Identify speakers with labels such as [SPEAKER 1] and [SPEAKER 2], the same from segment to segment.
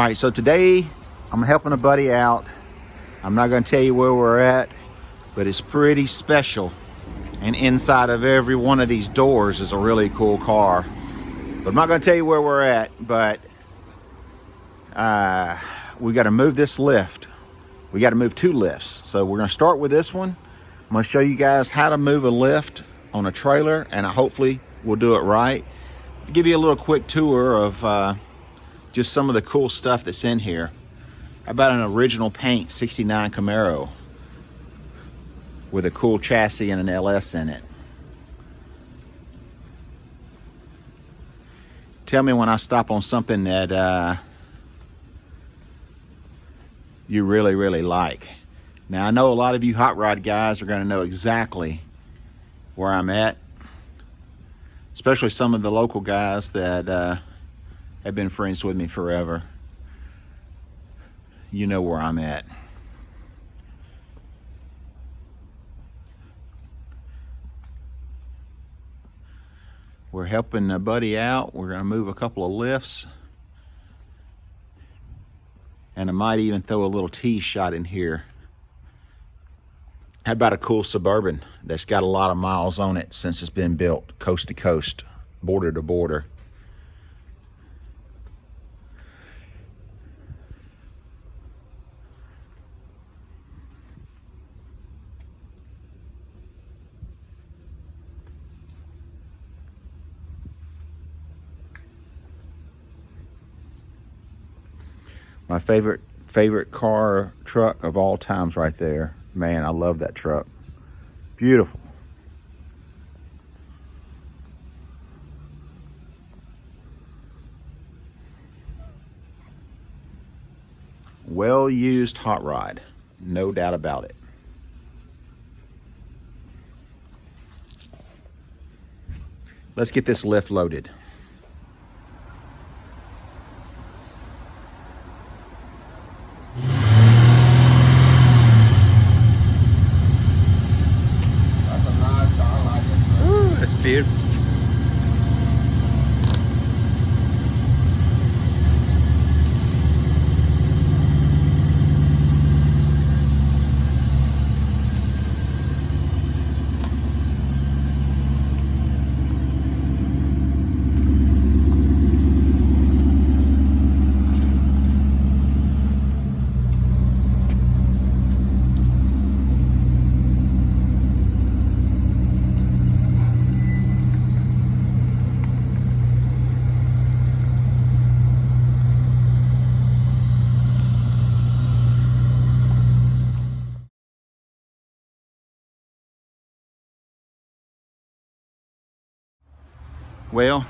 [SPEAKER 1] right, so today I'm helping a buddy out. I'm not going to tell you where we're at, but it's pretty special. And inside of every one of these doors is a really cool car. But I'm not going to tell you where we're at, but we got to move this lift. We got to move 2 lifts. So we're going to start with this one. I'm going to show you guys how to move a lift on a trailer, and hopefully we'll do it right. I'll give you a little quick tour of just some of the cool stuff that's in here. How about an original paint 69 Camaro with a cool chassis and an LS in it. Tell me when I stop on something that you really like. Now I know a lot of you hot rod guys are going to know exactly where I'm at, especially some of the local guys that have been friends with me forever. You know where I'm at. We're helping a buddy out. We're going to move a couple of lifts. And I might even throw a little tee shot in here. How about a cool Suburban that's got a lot of miles on it since it's been built, coast to coast, border to border. My favorite car truck of all times right there. Man, I love that truck. Beautiful. Well used hot rod, no doubt about it. Let's get this lift loaded. Beautiful. Well,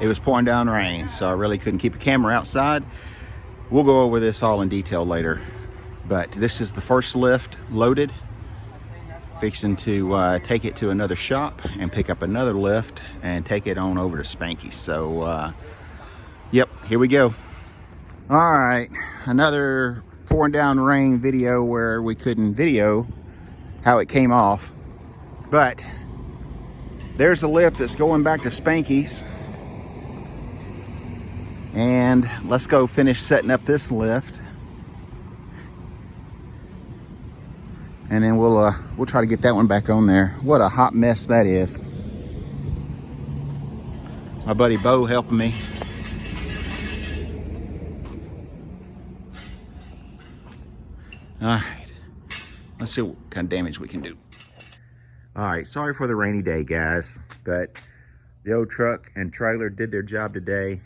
[SPEAKER 1] it was pouring down rain, so I really couldn't keep a camera outside. We'll go over this all in detail later. But this is the first lift loaded. Fixing to take it to another shop and pick up another lift and take it on over to Spanky's. So, yep, here we go. All right, another pouring down rain video where we couldn't video how it came off. But there's a lift that's going back to Spanky's. And let's go finish setting up this lift. And then we'll try to get that one back on there. What a hot mess that is. My buddy Bo helping me. All right, let's see what kind of damage we can do. All right, sorry for the rainy day, guys, but the old truck and trailer did their job today.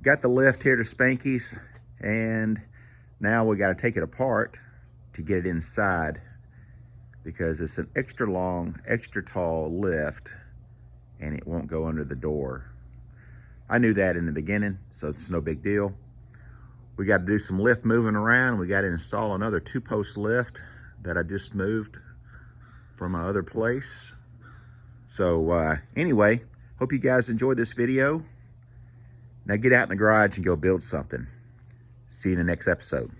[SPEAKER 1] Got the lift here to Spanky's, and now we got to take it apart to get it inside because it's an extra long, extra tall lift, and it won't go under the door. I knew that in the beginning, so it's no big deal. We got to do some lift moving around. We got to install another 2-post lift that I just moved from my other place. So anyway, hope you guys enjoyed this video. Now get out in the garage and go build something. See you in the next episode.